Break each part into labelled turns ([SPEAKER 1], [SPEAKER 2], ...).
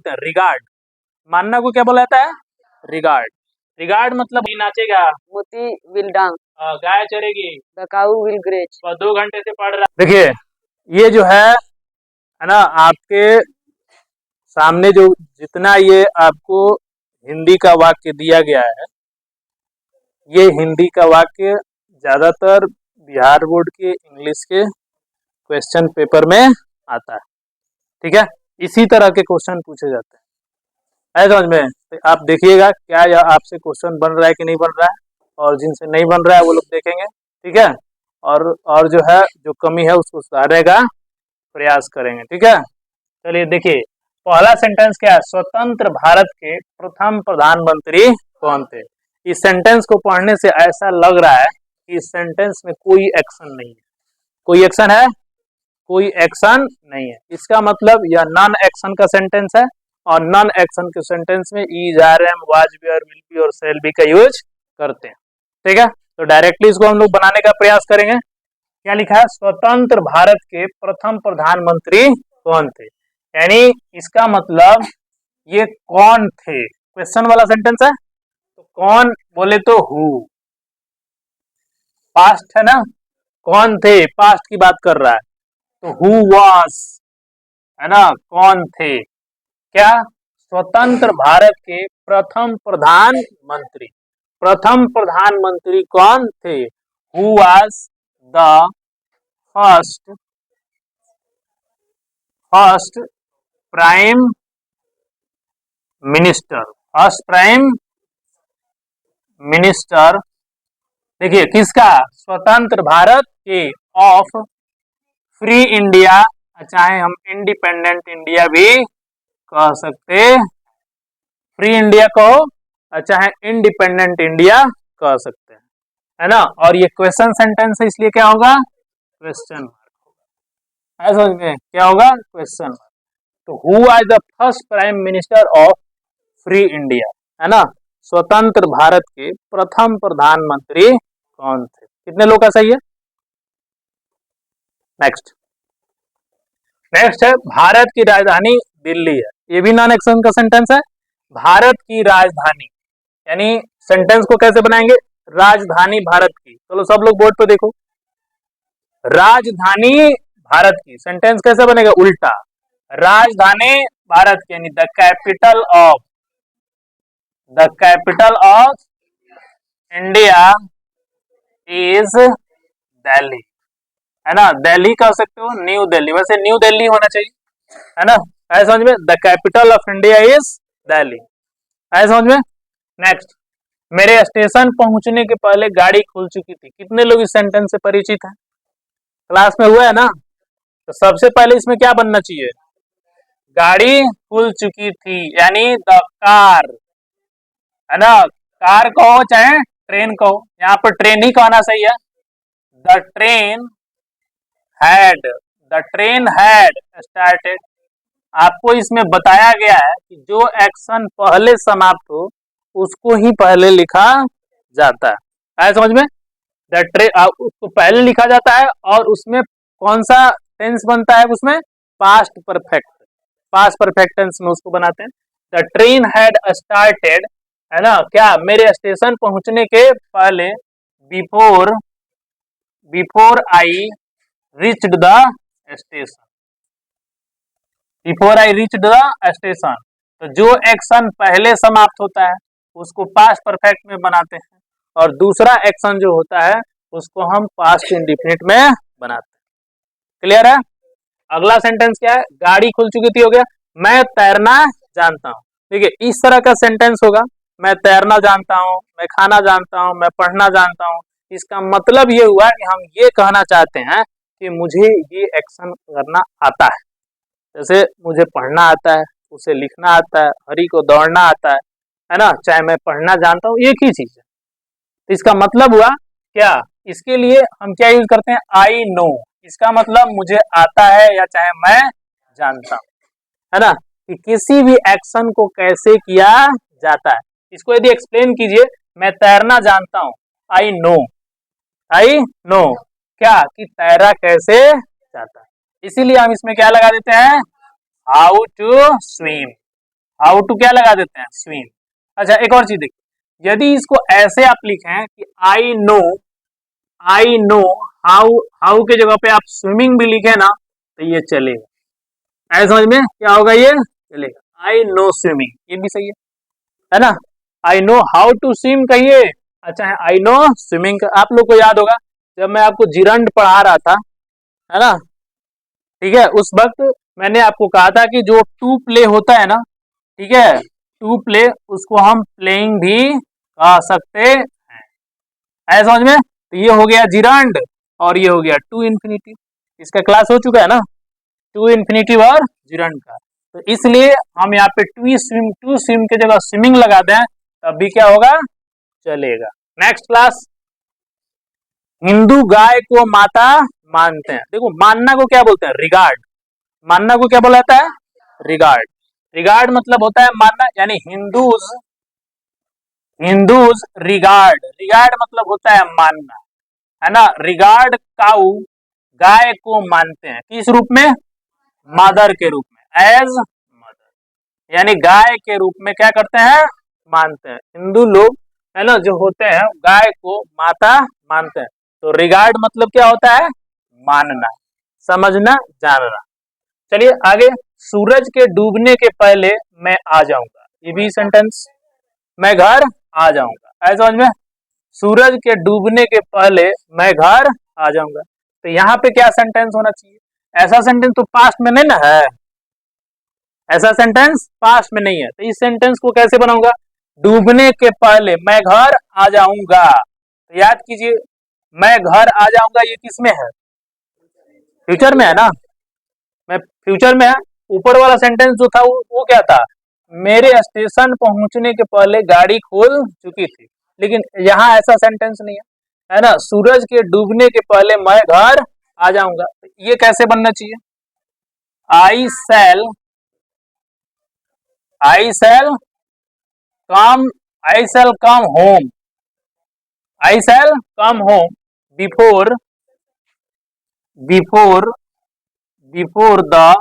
[SPEAKER 1] Regard, मानना को क्या बोला जाता है? रिगार्ड। रिगार्ड मतलब नाचेगा,
[SPEAKER 2] मोती विल डांस,
[SPEAKER 1] गाय चरेगी,
[SPEAKER 2] द काऊ विल ग्रेज।
[SPEAKER 1] 2 घंटे से पढ़ रहा। देखिए ये जो है ना, आपके सामने जो जितना ये आपको हिंदी का वाक्य दिया गया है, ये हिंदी का वाक्य ज्यादातर बिहार बोर्ड के इंग्लिश के क्वेश्चन पेपर में आता है। ठीक है, इसी तरह के क्वेश्चन पूछे जाते हैं। है समझ में? तो आप देखिएगा क्या यह आपसे क्वेश्चन बन रहा है कि नहीं बन रहा है, और जिनसे नहीं बन रहा है वो लोग देखेंगे। ठीक है, और जो है जो कमी है उसको सुधारने का प्रयास करेंगे। ठीक है, चलिए देखिए पहला सेंटेंस क्या है? स्वतंत्र भारत के प्रथम प्रधानमंत्री कौन थे? इस सेंटेंस को पढ़ने से ऐसा लग रहा है कि इस सेंटेंस में कोई एक्शन नहीं है। कोई एक्शन है? कोई एक्शन नहीं है। इसका मतलब यह नॉन एक्शन का सेंटेंस है, और नॉन एक्शन के सेंटेंस में is, are, am, was be और विल बी और शैल बी का यूज करते हैं। ठीक है, तो डायरेक्टली इसको हम लोग बनाने का प्रयास करेंगे। क्या लिखा है? स्वतंत्र भारत के प्रथम प्रधानमंत्री कौन थे, यानी इसका मतलब ये कौन थे, क्वेश्चन वाला सेंटेंस है। तो कौन बोले तो हु, पास्ट है ना, कौन थे पास्ट की बात कर रहा है, तो हु वाज, है ना, कौन थे। क्या? स्वतंत्र भारत के प्रथम प्रधानमंत्री। प्रथम प्रधानमंत्री कौन थे? Who was the first prime minister. First prime minister, देखिए किसका? स्वतंत्र भारत के, ऑफ फ्री इंडिया, चाहे हम इंडिपेंडेंट इंडिया भी कह सकते, फ्री इंडिया कहो चाहे इंडिपेंडेंट इंडिया कह सकते हैं, है ना। और ये क्वेश्चन सेंटेंस है, इसलिए क्या होगा? Question mark. ऐसा समझ में क्या होगा? Question mark. तो who was the first prime minister of free India, है ना, स्वतंत्र भारत के प्रथम प्रधानमंत्री कौन थे। कितने लोग का सही है? नेक्स्ट है भारत की राजधानी दिल्ली है। ये भी नॉन एक्शन का सेंटेंस है। भारत की राजधानी, यानी सेंटेंस को कैसे बनाएंगे? राजधानी भारत की। चलो सब लोग बोर्ड पे देखो, राजधानी भारत की, सेंटेंस कैसे बनेगा? उल्टा, राजधानी भारत की, यानी the capital of India is Delhi, है ना। दिल्ली कह सकते हो, न्यू दिल्ली, वैसे न्यू दिल्ली होना चाहिए, है ना। ऐसा समझ में? The capital of India is Delhi. ऐसा समझ में? नेक्स्ट, मेरे स्टेशन पहुंचने के पहले गाड़ी खुल चुकी थी। कितने लोग इस सेंटेंस से परिचित हैं? क्लास में हुआ है ना। तो सबसे पहले इसमें क्या बनना चाहिए? गाड़ी खुल चुकी थी, यानी द कार, है ना। कार कहो चाहे ट्रेन कहो, यहाँ पर ट्रेन ही कहना सही है। The train had started. आपको इसमें बताया गया है कि जो एक्शन पहले समाप्त हो उसको ही पहले लिखा जाता है। आया समझ में? द ट्रेन उसको पहले लिखा जाता है, और उसमें कौन सा टेंस बनता है? उसमें पास्ट परफेक्ट टेंस में उसको बनाते हैं। द ट्रेन हैड स्टार्टेड, है ना। क्या? मेरे स्टेशन पहुंचने के पहले, before I reached the station, तो जो एक्शन पहले समाप्त होता है उसको पास्ट परफेक्ट में बनाते हैं, और दूसरा एक्शन जो होता है उसको हम पास्ट इंडिफिनिट में बनाते हैं। क्लियर है? अगला सेंटेंस क्या है? गाड़ी खुल चुकी थी, हो गया। मैं तैरना जानता हूँ। ठीक है, इस तरह का सेंटेंस होगा, मैं तैरना जानता हूँ, मैं खाना जानता हूँ, मैं पढ़ना जानता हूँ। इसका मतलब ये हुआ कि हम ये कहना चाहते हैं कि मुझे ये एक्शन करना आता है। जैसे मुझे पढ़ना आता है, उसे लिखना आता है, हरी को दौड़ना आता है ना। चाहे मैं पढ़ना जानता हूँ, एक ही चीज है। इसका मतलब हुआ क्या? इसके लिए हम क्या यूज करते हैं? I know. इसका मतलब मुझे आता है, या चाहे मैं जानता हूं, है ना, कि किसी भी एक्शन को कैसे किया जाता है। इसको यदि एक्सप्लेन कीजिए, मैं तैरना जानता हूं, आई नो क्या, कि तैरा कैसे जाता है। इसीलिए हम इसमें क्या लगा देते हैं? How to swim. How to क्या लगा देते हैं, स्विम। अच्छा एक और चीज देखिए, यदि इसको ऐसे आप लिखें कि आई नो हाउ, हाउ के जगह पे आप स्विमिंग भी लिखे ना तो ये चलेगा। ऐसे समझ में क्या होगा, ये चलेगा। आई नो स्विमिंग, ये भी सही है ना। I know how to swim कहिए, अच्छा है आई नो स्विमिंग। आप लोग को याद होगा जब मैं आपको जिरंड पढ़ा रहा था, है ना, ठीक है, उस वक्त मैंने आपको कहा था कि जो टू प्ले होता है ना, ठीक है, टू प्ले उसको हम प्लेइंग भी कह सकते हैं। है समझ में, तो ये हो गया जिरंड और ये हो गया टू इन्फिनिटिव। इसका क्लास हो चुका है ना, टू इन्फिनिटिव और जिरंड का। तो इसलिए हम यहाँ पे टू स्विम के जगह स्विमिंग लगा दें तब भी क्या होगा, चलेगा। नेक्स्ट क्लास, हिंदू गाय को माता मानते हैं। देखो मानना को क्या बोलते हैं, रिगार्ड। मानना को क्या बोला जाता है, रिगार्ड। रिगार्ड मतलब होता है मानना, यानी हिंदूज रिगार्ड, रिगार्ड मतलब होता है मानना, है ना। रिगार्ड काउ, गाय को मानते हैं किस रूप में, मदर के रूप में, एज मदर, यानी गाय के रूप में क्या करते हैं, मानते हैं। हिंदू लोग, है ना, जो होते हैं गाय को माता मानते हैं। तो रिगार्ड मतलब क्या होता है, मानना, समझना, जानना। चलिए आगे, सूरज के डूबने के पहले मैं आ जाऊंगा, ये भी सेंटेंस, मैं घर आ जाऊंगा। ऐसा समझ में, सूरज के डूबने के पहले मैं घर आ जाऊंगा। तो यहाँ पे क्या सेंटेंस होना चाहिए, ऐसा सेंटेंस तो पास्ट में नहीं ना है, ऐसा सेंटेंस पास्ट में नहीं है। तो इस सेंटेंस को कैसे बनाऊंगा, डूबने के पहले मैं घर आ जाऊंगा। तो याद कीजिए, मैं घर आ जाऊंगा ये किस में है, फ्यूचर में है ना, मैं फ्यूचर में है। ऊपर वाला सेंटेंस जो था वो क्या था, मेरे स्टेशन पहुंचने के पहले गाड़ी खुल चुकी थी। लेकिन यहाँ ऐसा सेंटेंस नहीं है ना, सूरज के डूबने के पहले मैं घर आ जाऊंगा। ये कैसे बनना चाहिए, I shall come, I shall come home, I shall come home before before before the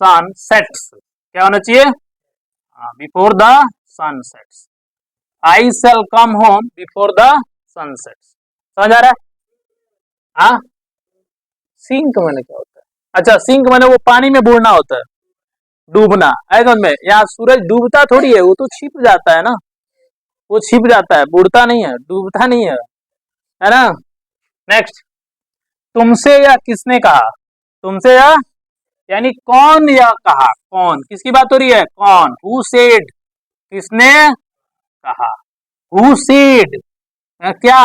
[SPEAKER 1] sun sets. क्या होना चाहिए, before the sun sets, I shall come home before the sun sets. समझ आ रहा है, हाँ। सिंक मैंने क्या होता है, अच्छा सिंक मैंने वो पानी में बुड़ना होता है, डूबना, ऐसा में। यहाँ सूरज डूबता थोड़ी है, वो तो छिप जाता है ना, वो छिप जाता है, बुड़ता नहीं है, डूबता नहीं है ना। नेक्स्ट, तुमसे या किसने कहा, तुमसे या यानी कौन या कहा, कौन, किसकी बात हो रही है, कौन, हु सेड, किसने कहा, हु सेड, क्या,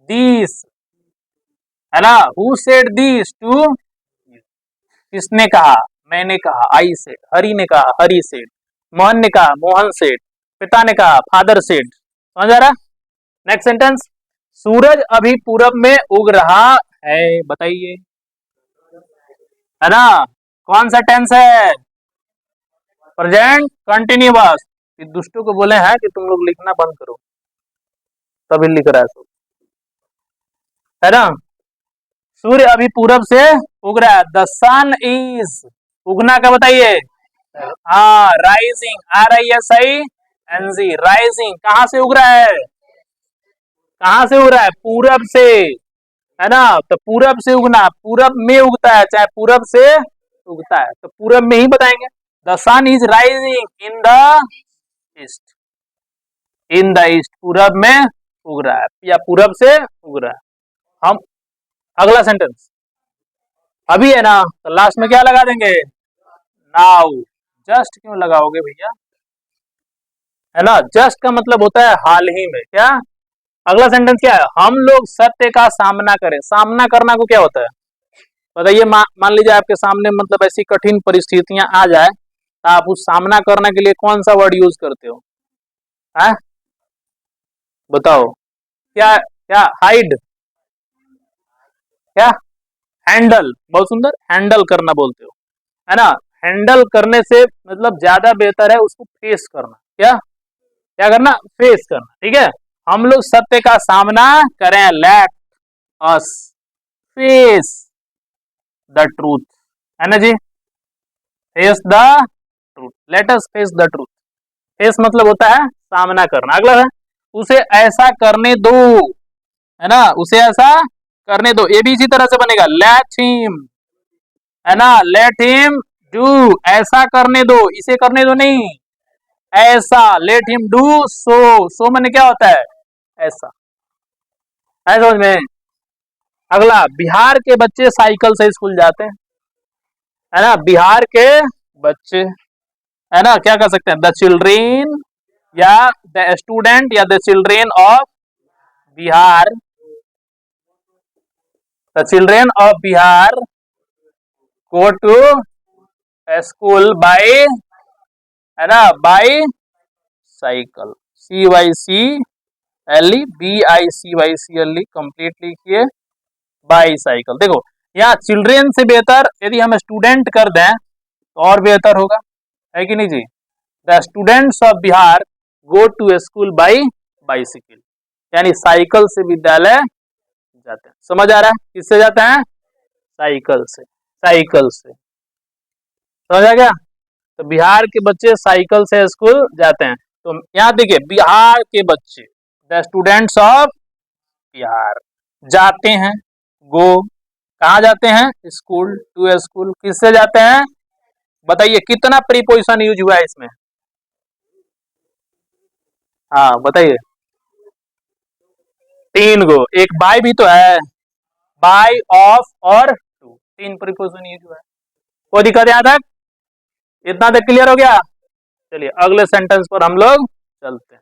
[SPEAKER 1] दिस, है ना, हु सेड दिस टू, किसने कहा, मैंने कहा, आई सेड, हरि ने कहा, हरि सेड, मोहन ने कहा, मोहन सेड, पिता ने कहा, फादर सेड। समझ आ रहा। नेक्स्ट सेंटेंस, सूरज अभी पूरब में उग रहा है, बताइए, है ना, कौन सा टेंस है, प्रेजेंट कंटिन्यूअस। दुष्टों को बोले हैं कि तुम लोग लिखना बंद करो, तभी लिख रहा है सब, है ना। सूर्य अभी पूरब से उग रहा है, द सन इज, उगना का बताइए, हाँ राइजिंग, RISING, राइजिंग, कहां से उग रहा है, कहां से उग रहा है, पूरब से, है ना। तो पूरब से उगना, पूरब में उगता है, चाहे पूरब से उगता है तो पूरब में ही बताएंगे। The sun is rising in the east, in the east, पूरब में उग रहा है या पूरब से उग रहा है। हम अगला सेंटेंस अभी है ना, तो लास्ट में क्या लगा देंगे, नाउ। जस्ट क्यों लगाओगे भैया, है ना, जस्ट का मतलब होता है हाल ही में, क्या। अगला सेंटेंस क्या है, हम लोग सत्य का सामना करें, सामना करना को क्या होता है बताइए। मान लीजिए आपके सामने मतलब ऐसी कठिन परिस्थितियां आ जाए तो आप उस सामना करने के लिए कौन सा वर्ड यूज करते हो, है बताओ, क्या क्या, हाइड, क्या, हैंडल, बहुत सुंदर, हैंडल करना बोलते हो, है ना। हैंडल करने से मतलब ज्यादा बेहतर है उसको फेस करना, क्या क्या करना, फेस करना, ठीक है। हम लोग सत्य का सामना करें, let us face the truth, है ना जी, face the truth, let us face the truth. Face मतलब होता है सामना करना। अगला है उसे ऐसा करने दो, है ना, उसे ऐसा करने दो। ये भी इसी तरह से बनेगा, लेट हिम, है ना, लेट हिम डू, ऐसा करने दो, इसे करने दो नहीं, ऐसा, लेट हिम डू सो मैंने क्या होता है, ऐसा, है समझ में। अगला, बिहार के बच्चे साइकिल से स्कूल जाते हैं, है ना, बिहार के बच्चे, है ना, क्या कर सकते हैं, द चिल्ड्रेन या द स्टूडेंट या the children of Bihar, the children of Bihar go to school by, है ना, बाय साइकिल, CYCLE कंप्लीट लिखिए, बाई साइकिल। देखो यहाँ चिल्ड्रेन से बेहतर यदि हम स्टूडेंट कर दें तो और बेहतर होगा, है कि नहीं जी। The students of Bihar go to school by bicycle, यानी साइकिल से विद्यालय जाते हैं। समझ आ रहा है, किससे जाते हैं, साइकिल से, साइकिल से, समझ आ गया। तो बिहार के बच्चे साइकिल से स्कूल जाते हैं। तो यहाँ देखिए, बिहार के बच्चे, द स्टूडेंट्स ऑफ बिहार जाते हैं, गो, कहाँ जाते हैं, स्कूल, टू स्कूल, किससे जाते हैं, बताइए कितना प्रीपोजिशन यूज हुआ है इसमें, हाँ बताइए, 3 गो, एक बाय भी तो है, बाय, ऑफ और टू, 3 प्रीपोजिशन यूज हुआ है। कोई दिक्कत यहाँ तक, इतना तक क्लियर हो गया। चलिए अगले सेंटेंस पर हम लोग चलते हैं।